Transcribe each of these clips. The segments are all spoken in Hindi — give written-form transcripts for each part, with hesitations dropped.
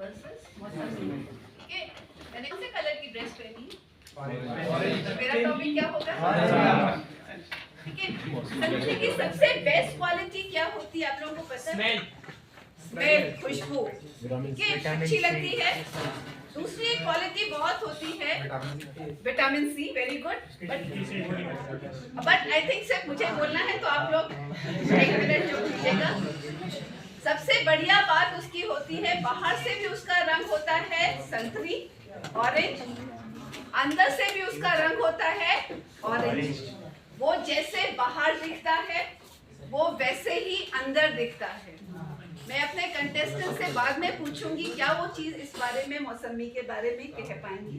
वर्सेस मौसमी। ठीक है, मैंने कौन से कलर की ड्रेस पहनी है? मेरा टॉपिक क्या होगा? ठीक है, संतरे की सबसे बेस्ट क्वालिटी क्या होती है आप लोगों को पता है? स्मेल, खुशबू, अच्छी लगती है। दूसरी क्वालिटी बहुत होती है vitamin C, very good. But I think सिर्फ मुझे बोलना है तो आप लोग 1 मिनट जो लीजिएगा। सबसे बढ़िया बात उसकी होती है बाहर से भी उसका रंग होता है संतरी ऑरेंज, अंदर से भी उसका रंग होता है ऑरेंज। वो जैसे बाहर दिखता है वो वैसे ही अंदर दिखता है। मैं अपने कंटेस्टेंट से बाद में पूछूंगी क्या वो चीज इस बारे में मौसमी के बारे में कह पाएंगी।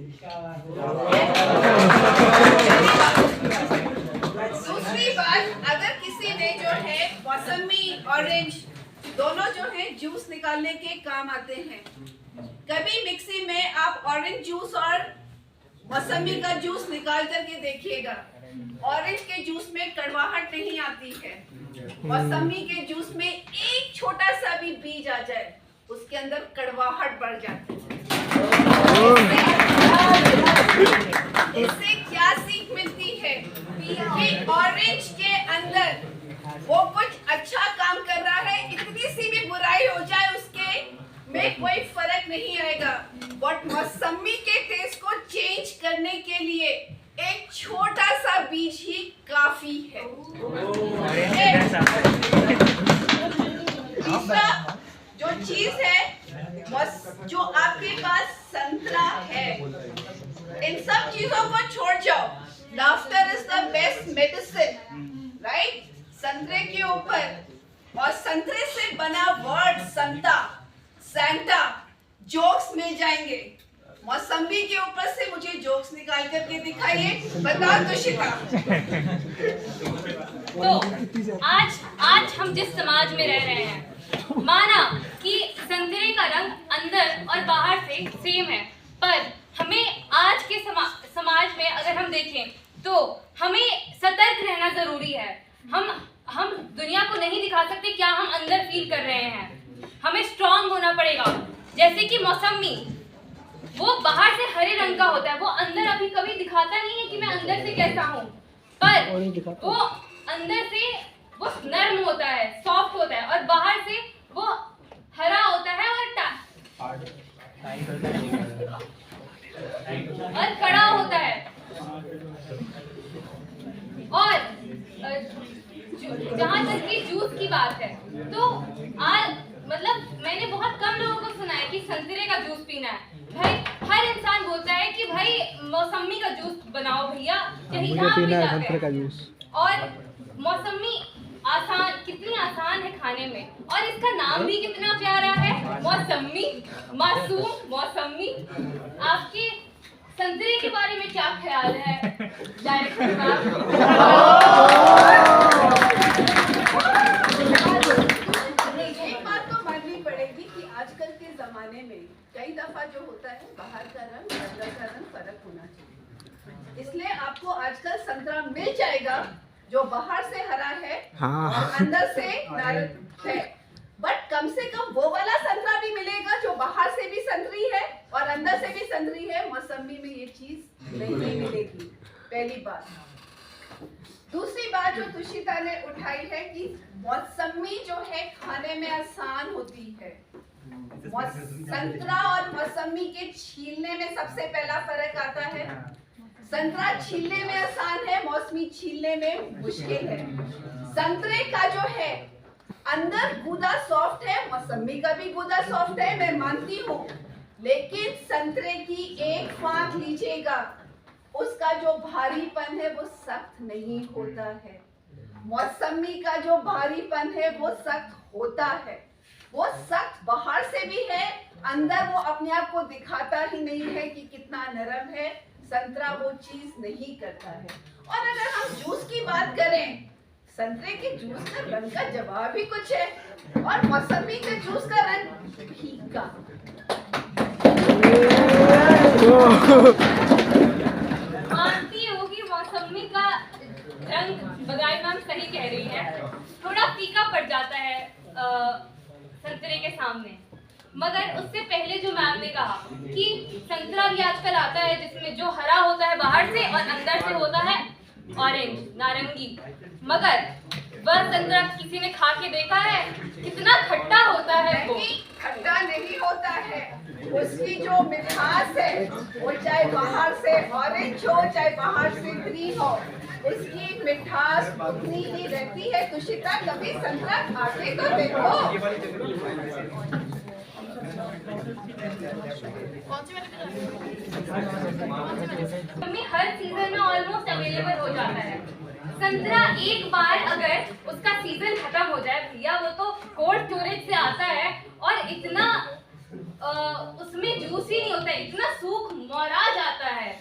दूसरी बात, अगर किसी ने जो है मौसमी ऑरेंज दोनों जो है जूस निकालने के काम आते हैं। कभी मिक्सी में आप ऑरेंज जूस और मौसमी का जूस निकाल करके देखिएगा, ऑरेंज के जूस में कड़वाहट नहीं आती है। मौसमी के जूस में एक छोटा सा भी बीज आ जाए उसके अंदर कड़वाहट बढ़ जाती है। इससे क्या सीख मिलती है कि ऑरेंज के अंदर वो कुछ अच्छा काम कर रहा है, इतनी सी भी बुराई हो जाए उसके में कोई फर्क नहीं आएगा। बट मौसमी के टेस्ट को चेंज करने के लिए एक छोटा सा बीज ही काफी है। तीसरा जो चीज है जो आपके पास संतरा है, इन सब चीजों को छोड़ जाओ। Laughter is the best medicine, right? संतरे के ऊपर और संतरे से बना वर्ड संता, सैंटा, जोक्स मिल जाएंगे। मौसमी के ऊपर से मुझे जोक्स निकाल करके दिखाइए, बताओ तुषिता। तो आज हम जिस समाज में रह रहे हैं, माना कि संतरे का रंग अंदर और बाहर से सेम है, पर हमें आज के समाज में अगर हम देखें तो हमें सतर्क रहना जरूरी है। हम दुनिया को नहीं दिखा सकते क्या हम अंदर फील कर रहे हैं, हमें स्ट्रांग होना पड़ेगा। जैसे कि मौसमी वो बाहर से हरे रंग का होता है, वो अंदर अभी कभी दिखाता नहीं है कि मैं अंदर से कैसा हूँ, पर वो अंदर से वो नर्म होता है, सॉफ्ट होता है, और बाहर से वो हरा होता है और कड़ा होता है। और जहाँ तक की जूस की बात है, तो आज मतलब मैंने बहुत कम लोगों को सुना है कि संतरे का जूस पीना है। भाई हर इंसान बोलता है कि भाई मौसमी का जूस बनाओ भैया, कहीं जहाँ भी जाते हैं। और मौसमी कितनी आसान है खाने में, और इसका नाम भी कितना प्यारा है, मौसमी, मासूम मौसमी। आपके संतरे के बारे में क्या ख्याल है डायरेक्टर साहब? एक बात तो माननी पड़ेगी कि आजकल के जमाने में कई दफा जो होता है बाहर का रंग अंदर का रंग फर्क होना चाहिए, इसलिए आपको आजकल संतरा मिल जाएगा जो बाहर से हरा है और अंदर से नारंगी है। बट कम से कम वो वाला संतरा भी मिलेगा जो बाहर से भी संतरी है और अंदर से भी संतरी है। मौसमी में ये चीज नहीं मिलेगी, पहली बात। दूसरी बात जो तुषिता ने उठाई है कि मौसमी जो है खाने में आसान होती है। संतरा और मौसमी के छीलने में सबसे पहला फर्क आता है। संतरा छीलने में आसान है, मौसमी छीलने में मुश्किल है। संतरे का जो है अंदर गूदा सॉफ्ट है, मौसमी का भी गूदा सॉफ्ट है, मैं मानती हूँ, लेकिन संतरे की एक फांक लीजिएगा, उसका जो भारीपन है वो सख्त नहीं होता है। मौसमी का जो भारीपन है वो सख्त होता है। वो सख्त बाहर से भी है, अंदर वो अपने आप को दिखाता ही नहीं है कि कितना नरम है। संतरा वो चीज नहीं करता है। और अगर हम जूस की बात करें, संतरे के जूस का रंग का जवाब ही कुछ है, और मौसमी के जूस का रंग फीका। मानती होगी मौसमी का रंग, बगाई मैम सही कह रही है, थोड़ा फीका पड़ जाता है संतरे के सामने। मगर उससे पहले जो मैम ने कहा कि संतरा भी आजकल आता है जिसमें जो हरा होता है बाहर से और अंदर से होता है ऑरेंज नारंगी, मगर वह संतरा किसी ने खा के देखा है कितना खट्टा होता है वो? नहीं, खट्टा नहीं होता है। उसकी जो मिठास है वो चाहे बाहर से ऑरेंज हो चाहे बाहर से ग्रीन हो, उसकी मिठास उतनी ही रहती है। तुषिता कभी संतरा खा के तो देखो। मम्मी हर सीजन में ऑलमोस्ट अवेलेबल हो जाता है संतरा। एक बार अगर उसका सीजन खत्म हो जाए भैया, वो तो कोल्ड स्टोरेज से आता है और इतना उसमें जूस ही नहीं होता है, इतना सूख मौरा जाता है।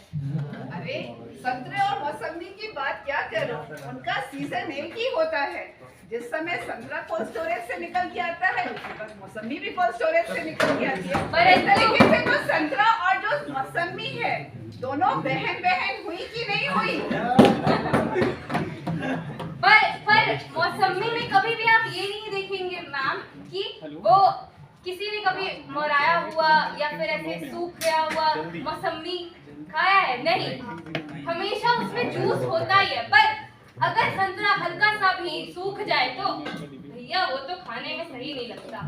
अरे संतरे और मौसमी की बात क्या करो, उनका सीजन एक ही होता है। जिस समय संतरा कोल्ड स्टोरेज से निकल के आता है उसी वक्त मौसमी भी कोल्ड स्टोरेज से निकल के आती है। पर इस तरीके से जो संतरा और जो मौसमी है दोनों बहन बहन हुई कि नहीं हुई? पर मौसमी में कभी भी आप ये नहीं देखेंगे मैम कि वो किसी ने कभी मौराया हुआ या फिर ऐसे सूख गया हुआ मौसमी खाया है, नहीं, हमेशा उसमें जूस होता ही है। पर अगर संतरा हल्का सा भी सूख जाए तो भैया वो तो खाने में सही नहीं लगता।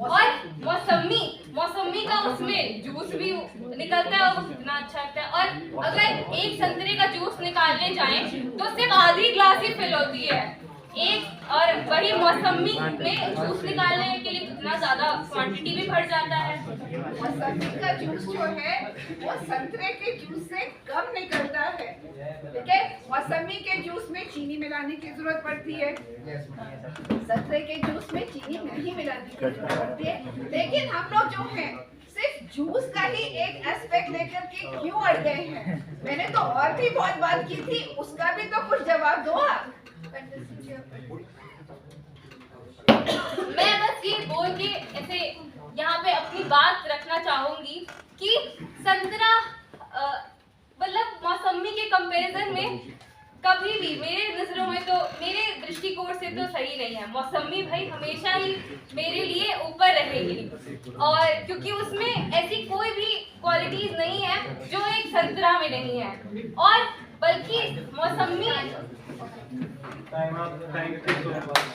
और मौसमी का उसमें जूस भी निकलता है और वो कितना अच्छा लगता है। और अगर एक संतरे का जूस निकालने जाएं तो सिर्फ आधी ग्लास ही फिल होती है एक, और वही मौसमी में जूस निकालने के लिए कितना ज्यादा क्वांटिटी भी बढ़ जाता है। मौसमी का जूस जो है वो संतरे के जूस से कम निकलता है, ठीक है। मौसमी के जूस में चीनी मिलाने की जरूरत पड़ती है, संतरे के जूस में चीनी नहीं मिलाने की जरूरत पड़ती है। लेकिन हम लोग जो हैं सिर्फ जूस का ही एक एस्पेक्ट लेकर के क्यों अड़ गए हैं? मैंने तो और भी बहुत बात की थी, उसका भी तो कुछ जवाब दो आप। मैं बस ये बोल के ऐसे यहाँ पे अपनी बात रखना चाहूंगी कि संतरा मतलब मौसमी के कंपैरिजन में कभी भी मेरे नजरों में तो मेरे दृष्टिकोण से तो सही नहीं है। मौसमी भाई हमेशा ही मेरे लिए ऊपर रहेगी, और क्योंकि उसमें ऐसी कोई भी क्वालिटीज नहीं है जो एक संतरा में नहीं है, और बल्कि मौसमी Time up. Thank you so much.